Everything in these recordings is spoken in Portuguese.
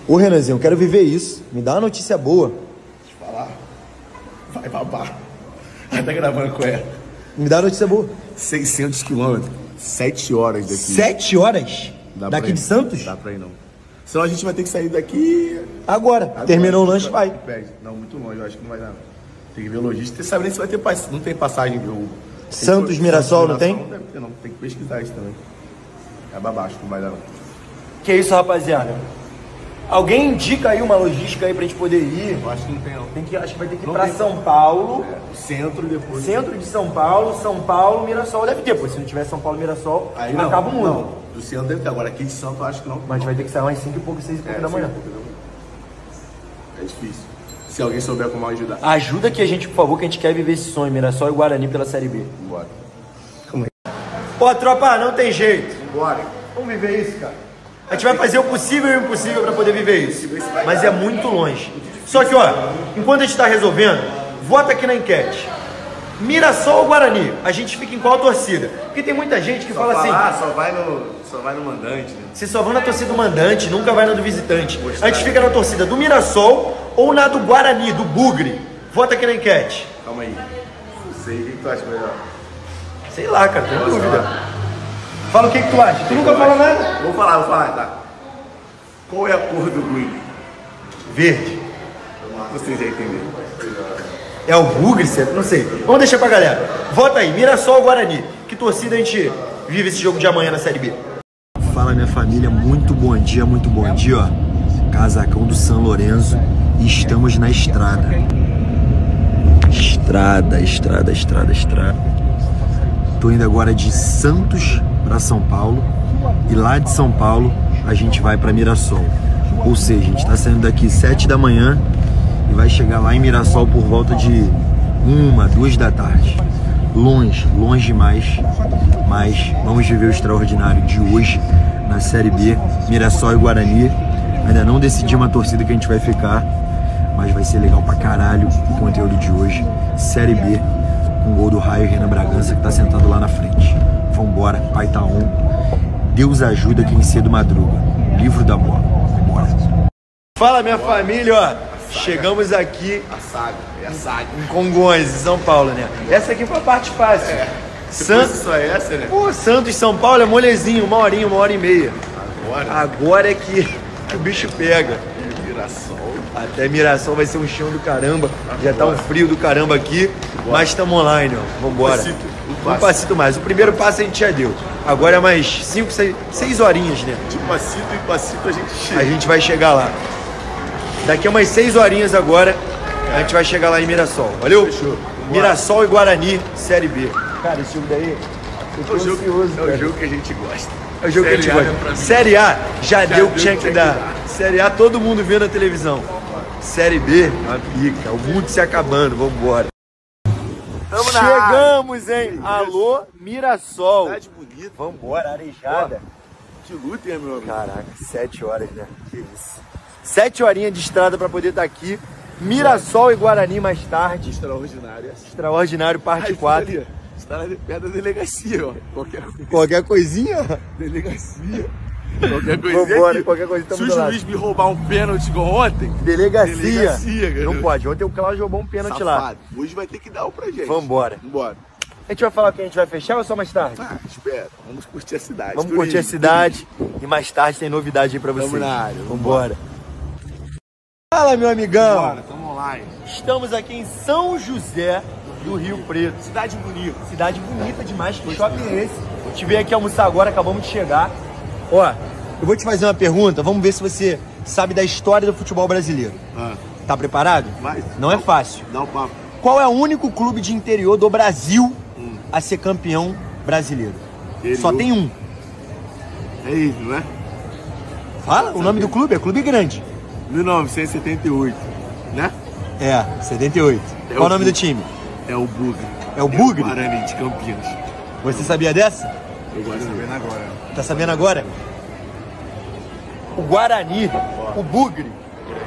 Ô, Renanzinho, eu quero viver isso. Me dá uma notícia boa. Deixa eu falar. Vai babar. Tá gravando com ela. Me dá uma notícia boa. 600 quilômetros. 7 horas daqui. 7 horas? Daqui de Santos? Não dá pra ir, não. Senão a gente vai ter que sair daqui... Agora. Terminou o lanche, vai. Não, muito longe. Eu acho que não vai dar. Tem que ver logística. Você sabe nem se vai ter passagem. Não tem passagem, viu? Santos, Mirassol, não tem? Não deve ter, não. Tem que pesquisar isso também. É babaixo, não vai dar, não. Que isso, rapaziada? Alguém indica aí uma logística aí pra gente poder ir? Eu acho que não tem, não. Acho que vai ter que ir pra São Paulo. Centro depois. Centro de São Paulo, Mirassol. Deve ter, pô. Se não tiver São Paulo, Mirassol, Aí não, acaba o mundo. Não, do centro deve ter. Agora aqui de Santo eu acho que não. Mas a gente vai ter que sair umas 5 e pouco, 6 e pouco da manhã. É difícil. Se alguém souber como ajudar. Ajuda aqui a gente, por favor, que a gente quer viver esse sonho. Mirassol e Guarani pela Série B. Bora. Pô, tropa, não tem jeito. Bora. Vamos viver isso, cara. A gente vai fazer o possível e o impossível pra poder viver isso. Mas é muito longe. Só que, ó, enquanto a gente tá resolvendo, vota aqui na enquete. Mirassol ou Guarani? A gente fica em qual torcida? Porque tem muita gente que fala assim... Só vai no mandante, né? Você só vai na torcida do mandante, nunca vai na do visitante. A gente fica na torcida do Mirassol ou na do Guarani, do Bugre. Vota aqui na enquete. Calma aí. Não sei, o que tu acha melhor? Sei lá, cara, tem dúvida. Fala o que tu acha. Tu nunca fala nada? Vou falar, tá. Qual é a cor do Bugre? Verde. Vocês já entenderam. É o Bugre, certo? Não sei. Vamos deixar pra galera. Vota aí, Mirassol ou Guarani? Que torcida a gente vive esse jogo de amanhã na Série B? Fala, minha família, muito bom dia, ó. Casacão do São Lourenço e estamos na estrada. Estrada. Tô indo agora de Santos para São Paulo e lá de São Paulo a gente vai para Mirassol. Ou seja, a gente tá saindo daqui 7 da manhã e vai chegar lá em Mirassol por volta de 1, 2 da tarde. Longe demais, mas vamos viver o extraordinário de hoje na Série B, Mirassol e Guarani. Ainda não decidimos a torcida que a gente vai ficar, mas vai ser legal pra caralho o conteúdo de hoje. Série B, com gol do Raio Renan Bragança, que tá sentado lá na frente. Vambora, pai tá on. Deus ajuda quem cedo madruga. Livro da bola. Vambora. Fala, minha família, ó. Chegamos aqui A saga. em Congonhas, em São Paulo, né? Essa aqui foi a parte fácil. Santos só essa, né? Pô, Santos, São Paulo é molezinho, 1 horinha, 1h30. Agora é que o bicho pega. Mirassol. Até Mirassol vai ser um chão do caramba. Já tá um frio do caramba aqui, mas estamos online, ó. Vambora. Um passito mais. O primeiro passo a gente já deu. Agora é mais 5, 6 horinhas, né? De passito em passito a gente chega. A gente vai chegar lá. Daqui a umas 6 horinhas agora, a gente vai chegar lá em Mirassol. Valeu? Fechou. Mirassol e Guarani, Série B. Cara, esse jogo daí, eu tô ansioso, É o jogo que a gente gosta. É o jogo que a gente gosta. Série A já deu o que tinha que dar. Série A todo mundo vê na televisão. Série B, uma pica. O mundo se acabando, vambora. Chegamos, hein? Alô, Mirassol. Cidade bonita. Vambora, Arejada. Que luta, hein, meu amigo? Caraca, 7 horas, né? Que isso. 7 horinhas de estrada pra poder estar aqui. Mirassol e Guarani mais tarde. Extraordinária. Extraordinário, parte 4. Está perto da delegacia, ó. Qualquer coisinha, ó. Delegacia. Qualquer coisinha. Vambora, aqui. qualquer coisa. Se o juiz me roubar um pênalti igual ontem. Delegacia, cara. não pode. Ontem o Cláudio roubou um pênalti lá. Hoje vai ter que dar o pra gente. Vambora. A gente vai falar que a gente vai fechar ou só mais tarde? Ah, espera. Vamos curtir a cidade. Vamos curtir a cidade. E mais tarde tem novidade aí pra vocês. Vamos na área. Vambora. Fala, meu amigão. Bora, tamo online. Estamos aqui em São José do Rio Preto. Cidade bonita. Cidade bonita demais. Que shopping é esse? A gente veio aqui almoçar agora, acabamos de chegar. Ó, eu vou te fazer uma pergunta. Vamos ver se você sabe da história do futebol brasileiro. Tá preparado? Vai. Não é fácil. Dá o papo. Qual é o único clube de interior do Brasil a ser campeão brasileiro? Só tem um. É isso, não é? Fala, o nome do clube é Clube Grande. 1978, né? É, 78. Qual o nome do time? É o Bugre. É o Bugre? Guarani de Campinas. Você sabia dessa? Eu gosto sabendo agora. Tá sabendo agora? O Guarani, o Bugre,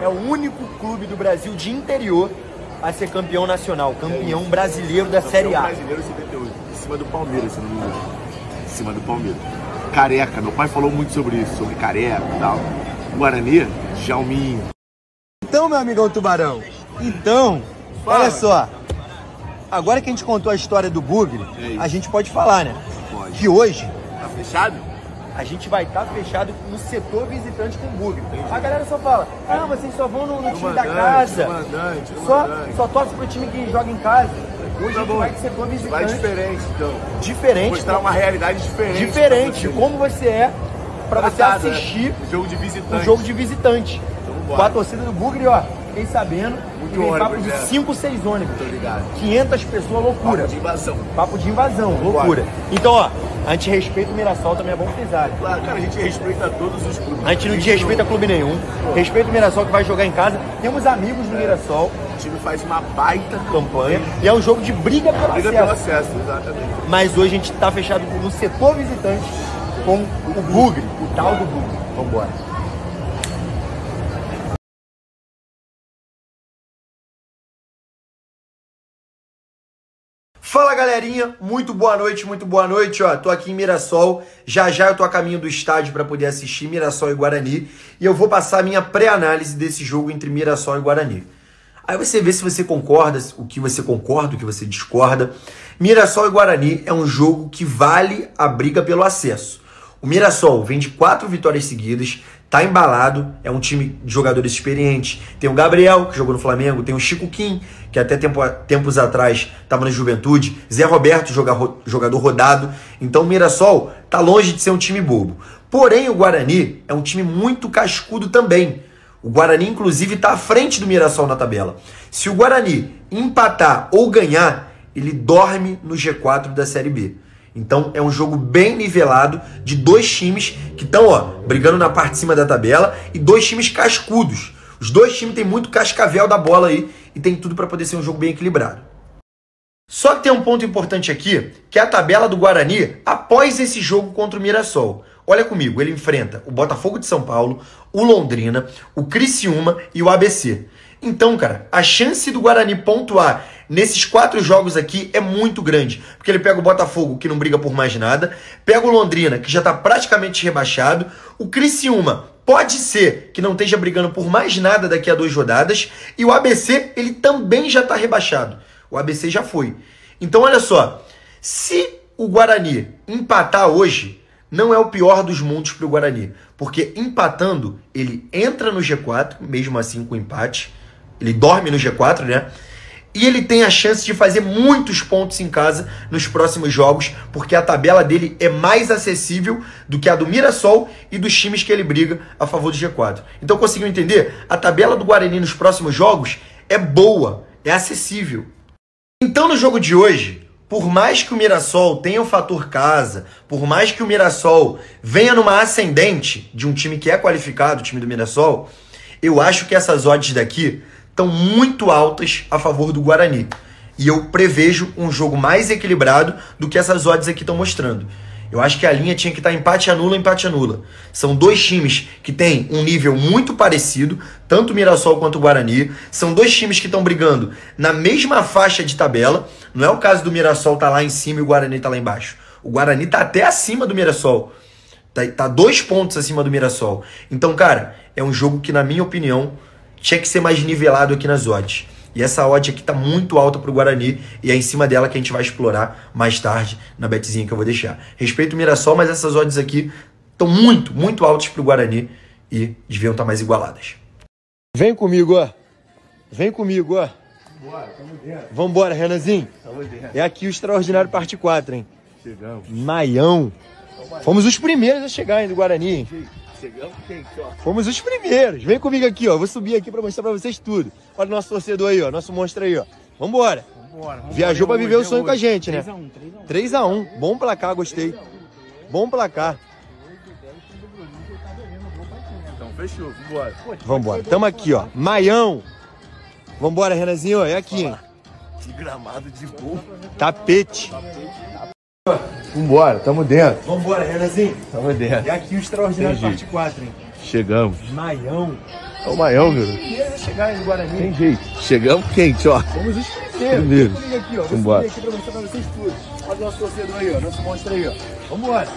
é o único clube do Brasil de interior a ser campeão nacional, campeão brasileiro da Série A. Brasileiro 78, em cima do Palmeiras, se não me engano. Em cima do Palmeiras. Careca, meu pai falou muito sobre isso, sobre Careca e tal. O Guarani Jalminho. Então, meu amigão Tubarão, olha só. Agora que a gente contou a história do Bugre, a gente pode falar, né? Pode. Que hoje... Tá fechado? A gente vai estar fechado no setor visitante com o Bugre. A galera só fala, ah, vocês só vão no time da casa. Só torce pro time que joga em casa. Hoje a gente vai de setor visitante. Vai diferente, então. Diferente. Mostrar uma realidade diferente. Diferente de como você é pra você assistir o jogo de visitante. Um jogo de visitante. Com a torcida do Bugre, ó, fiquei sabendo, muito papo de 5, 6 ônibus. Tô ligado. 500 pessoas, loucura. Papo de invasão. Papo de invasão, loucura. Então, ó, a gente respeita o Mirassol, também é bom frisar. Claro, cara, a gente respeita todos os clubes. A gente não desrespeita clube nenhum. Respeita o Mirassol que vai jogar em casa. Temos amigos no Mirassol. O time faz uma baita campanha. E é um jogo de briga pelo acesso. Pelo acesso, exatamente. Mas hoje a gente tá fechado no setor visitante com o Bugre, o tal do Bugre. Vambora. Fala galerinha, muito boa noite, ó, tô aqui em Mirassol, já eu tô a caminho do estádio para poder assistir Mirassol e Guarani, e eu vou passar a minha pré-análise desse jogo entre Mirassol e Guarani. Aí você vê se você concorda, o que você discorda. Mirassol e Guarani é um jogo que vale a briga pelo acesso. O Mirassol vem de 4 vitórias seguidas, tá embalado, é um time de jogadores experientes. Tem o Gabriel, que jogou no Flamengo, tem o Chico Kim, que até tempos atrás estava na Juventude, Zé Roberto, jogador rodado. Então o Mirassol tá longe de ser um time bobo. Porém, o Guarani é um time muito cascudo também. O Guarani, inclusive, está à frente do Mirassol na tabela. Se o Guarani empatar ou ganhar, ele dorme no G4 da Série B. Então é um jogo bem nivelado de 2 times que estão, ó, brigando na parte de cima da tabela e 2 times cascudos. Os 2 times têm muito cascavel da bola aí e tem tudo para poder ser um jogo bem equilibrado. Só que tem um ponto importante aqui, que é a tabela do Guarani após esse jogo contra o Mirassol. Olha comigo, ele enfrenta o Botafogo de São Paulo, o Londrina, o Criciúma e o ABC. Então, cara, a chance do Guarani pontuar nesses 4 jogos aqui é muito grande. Porque ele pega o Botafogo, que não briga por mais nada, pega o Londrina, que já está praticamente rebaixado, o Criciúma pode ser que não esteja brigando por mais nada daqui a 2 rodadas, e o ABC, ele também já está rebaixado. O ABC já foi. Então, olha só, se o Guarani empatar hoje, não é o pior dos mundos para o Guarani, porque empatando, ele entra no G4, mesmo assim com empate, ele dorme no G4, né? E ele tem a chance de fazer muitos pontos em casa nos próximos jogos, porque a tabela dele é mais acessível do que a do Mirassol e dos times que ele briga a favor do G4. Então conseguiu entender? A tabela do Guarani nos próximos jogos é boa, é acessível. Então no jogo de hoje, por mais que o Mirassol tenha o fator casa, por mais que o Mirassol venha numa ascendente de um time que é qualificado, o time do Mirassol, eu acho que essas odds daqui estão muito altas a favor do Guarani. E eu prevejo um jogo mais equilibrado do que essas odds aqui estão mostrando. Eu acho que a linha tinha que estar empate anula. São 2 times que têm um nível muito parecido, tanto o Mirassol quanto o Guarani. São 2 times que estão brigando na mesma faixa de tabela. Não é o caso do Mirassol estar lá em cima e o Guarani estar lá embaixo. O Guarani está até acima do Mirassol. Tá 2 pontos acima do Mirassol. Então, cara, é um jogo que, na minha opinião, tinha que ser mais nivelado aqui nas odds. E essa odd aqui tá muito alta pro Guarani e é em cima dela que a gente vai explorar mais tarde na betzinha que eu vou deixar. Respeito o Mirassol, mas essas odds aqui estão muito altas pro Guarani e deviam estar mais igualadas. Vem comigo, ó. Bora, tamo dentro. Vambora, Renanzinho. Tamo dentro. É aqui o Extraordinário parte 4, hein? Chegamos. Maião. Fomos os primeiros a chegar do Guarani, hein? Chegamos quente, ó. Fomos os primeiros. Vem comigo aqui, ó. Vou subir aqui pra mostrar pra vocês tudo. Olha o nosso torcedor aí, ó. Nosso monstro aí, ó. Vambora. Viajou pra viver o sonho com a gente, né? 3-1. Bom placar, gostei. Bom placar. Então, fechou. Vambora. Vambora. Tamo aqui, ó. Maião. Vambora, Renanzinho, ó. É aqui, hein? Que gramado de gol. Tapete. Vambora, tamo dentro. Vambora, Renanzinho. Tamo dentro. É aqui o Extraordinário parte 4, hein? Chegamos. Maião. É o Maião, viu? Primeiros a chegar no Guarani. Tem jeito. Chegamos quente, ó. Fomos os primeiros. Vem comigo aqui, ó. Vou subir aqui pra mostrar pra vocês tudo. Olha o nosso torcedor aí, ó. Nosso monstro aí, ó. Vambora.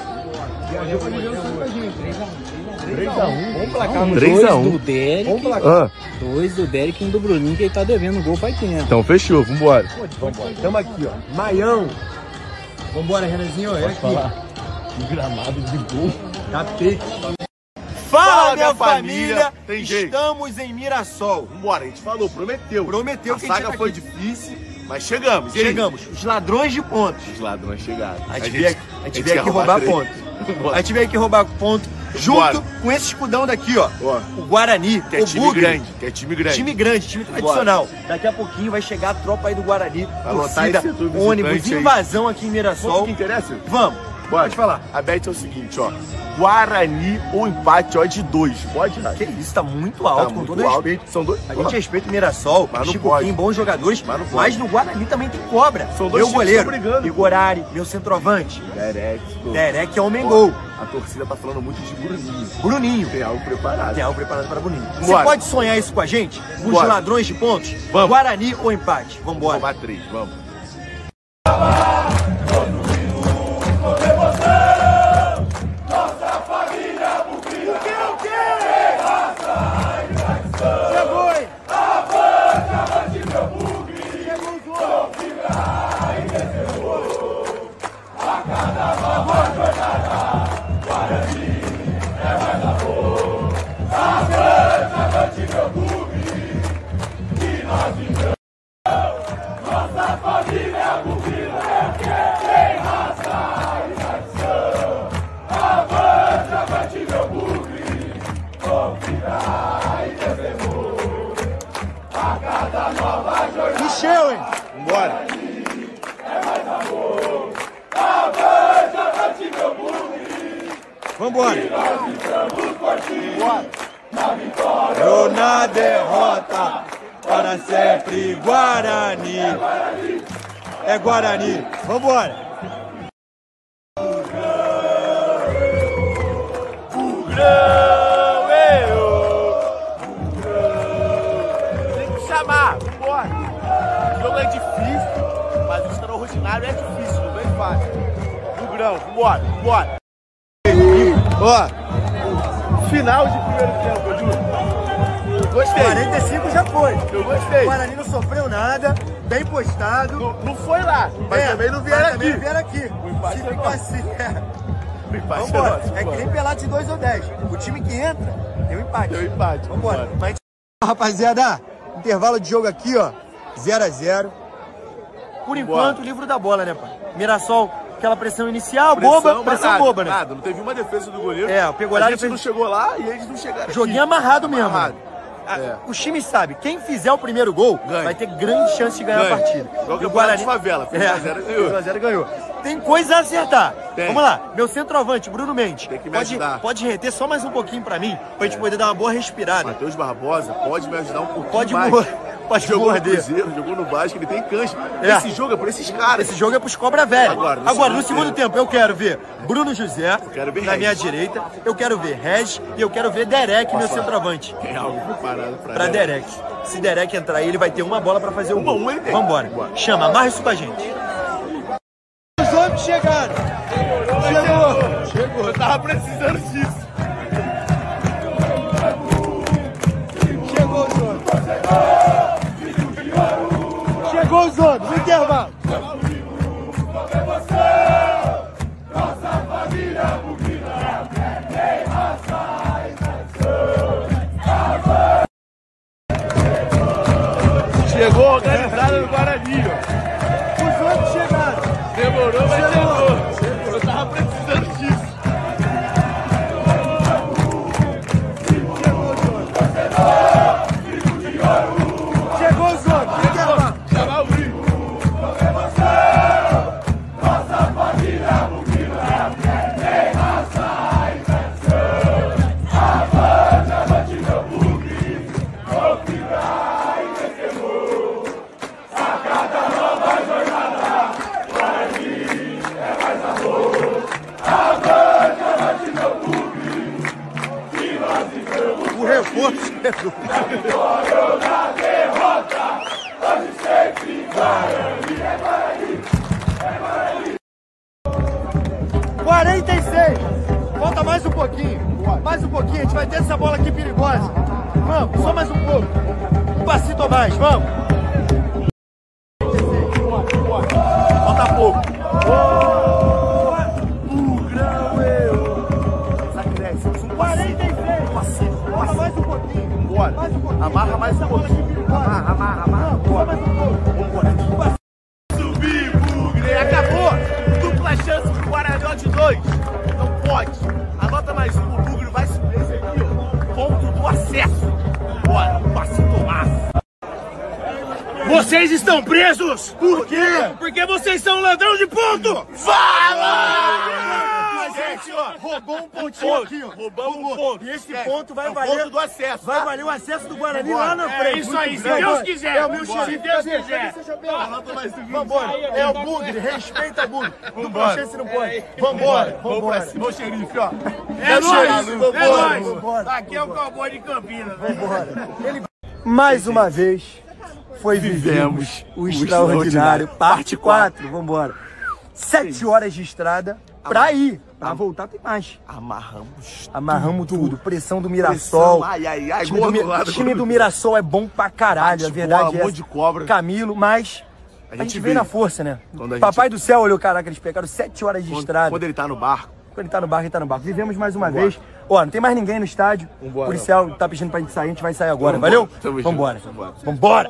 Vamos placar no 3 a 1. do Derek. Vamos placar. 2 do Derek e 1 do Bruninho, que ele tá devendo o gol faz tempo. Então fechou, vambora. Vambora. Tamo aqui, ó. Maião. Vambora, Renanzinho. É aqui. Que gramado de gol. Tapete. Fala, minha família. Tem jeito. Estamos em Mirassol. Vambora, a gente falou, prometeu. Prometeu que a saga foi difícil, mas chegamos. E aí? Chegamos. Os ladrões de pontos. Os ladrões chegaram. A gente veio aqui roubar ponto. A gente veio aqui roubar ponto junto com esse escudão daqui, ó. O Guarani, que é o time Bugre. grande. Que é time grande. Time grande, time tradicional. Daqui a pouquinho vai chegar a tropa aí do Guarani. Torcida, ônibus, invasão aqui em Mirassol. O que interessa? Vamos. Bora. Pode falar. A bet é o seguinte, ó. Guarani ou empate, ó, de 2. Pode, né? Que isso, tá muito alto, com muito todo alto. respeito. São dois. A gente respeita o Mirassol, Mas não Chico pode. Kim, bons jogadores, Mas não pode. mas no Guarani também tem cobra. São dois meu times goleiro, brigando. Igorari, meu centroavante. Derek. Derek é homem gol. A torcida tá falando muito de Bruninho. Bruninho. Tem algo preparado. Tem algo preparado para Bruninho. Você Bora. pode sonhar isso com a gente? Com os Bora. ladrões de pontos? Vamos. Guarani ou empate? Vambora. Vamos a 3, vamos. Encheu, hein? Bora. Vambora. Eu na derrota, para sempre Guarani. É Guarani. Vambora. Tem que chamar, bora. O jogo é difícil, mas o extraordinário é difícil, não é fácil. Bugrão, vambora, vambora. Ó, final de primeiro tempo, eu juro. Gostei. 45 já foi. Eu gostei. O Guarani não sofreu nada, bem postado. Não foi lá, mas também não vieram aqui. Também vieram aqui. O empate Se é ficar nosso. assim, O empate vambora. nosso, É que nem pelado de 2 ou 10. O time que entra, tem um empate. Deu empate, Vambora. Mas, rapaziada, intervalo de jogo aqui, ó. 0 a 0. Por enquanto, livro da bola, né, pai? Mirassol, aquela pressão inicial, pressão nada, boba, né? Nada, não teve uma defesa do goleiro. É, o Pegorari a gente não chegou lá e eles não chegaram Joguinho aqui. amarrado mesmo. Amarrado. Né? Os times sabem, quem fizer o primeiro gol Ganha. vai ter grande chance de ganhar a partida. Igual que E o Guarani de favela, fez 1 a 0 e ganhou. 1 a 0 ganhou. Tem coisa a acertar. Tem. Vamos lá, meu centroavante, Bruno Mendes. Tem que me ajudar. Pode reter só mais um pouquinho pra mim, pra gente poder dar uma boa respirada. Matheus Barbosa pode me ajudar um pouquinho Pode mais. pode Jogou no morder. Cruzeiro, jogou no Vasco, ele tem cancha. É. Esse jogo é por esses caras. Esse jogo é pros cobra velho. Agora, no segundo tempo, eu quero ver Bruno José quero ver na Regis. minha direita, eu quero ver Regis e eu quero ver Derek, meu centroavante. Tem algo preparado Pra Derek. Se Derek entrar aí, ele vai ter uma bola pra fazer o gol. ele tem. Vambora. Chama, amarra isso com a gente. Os homens chegaram. Chegou, eu tava precisando disso. Chegou os homens. Chegou os homens, no intervalo. Chegou organizado no Guarani, ó. Os homens chegaram. Demorou, mas chegou. Eu tava precisando disso. Chegou os homens, no intervalo. Chamar o Rio. O reforço chegou. 46. Falta mais um pouquinho. Mais um pouquinho. A gente vai ter essa bola aqui perigosa. Vamos, só mais um pouco. Um passito a mais, vamos. Falta pouco. Grão, 46. Falta mais um pouquinho. Bora. Amarra mais um pouquinho. Amarra. Bora. Vambora. Subir, Bugre. Acabou. Dupla chance pro Guarani de 2. Não pode. Anota mais um. O Bugre vai subir esse aqui, ó. Ponto do acesso. Bora. Passito massa. Vocês estão presos! Por quê? Porque vocês são ladrão de ponto! Fala! Gente, ó, roubou um pontinho aqui, ó. Roubamos um ponto. E esse ponto vai É o valer ponto do acesso. Vai valer o acesso do Guarani lá na frente. É isso aí, se Muito Deus bem. quiser. É o meu Se xerife. Deus quiser. Anota mais um. Vambora. É o Bugre. Respeita o Bugre. Dupla chance não pode. Vambora. Vamos pra Vambora. cima, ô xerife, ó. É nóis! Vambora. É nóis! Vambora. Aqui é o cowboy de Campinas. Mais uma vez, foi vivemos o extraordinário. Parte 4. Vambora. 7 horas de estrada pra ir. Pra voltar tem mais. Amarramos tudo. Pressão do Mirassol. Ai, Time do Mirassol é bom pra caralho, a verdade é um monte de cobra. Camilo, mas a gente vem na força, né? Quando a gente- Papai do céu olhou, caraca, eles pegaram 7 horas de estrada. Quando ele tá no barco. Quando ele tá no barco, ele tá no barco. Vivemos mais uma vez. Ó, não tem mais ninguém no estádio. O policial tá pedindo pra gente sair, a gente vai sair agora. Valeu? Tamo junto. Vambora. Vambora.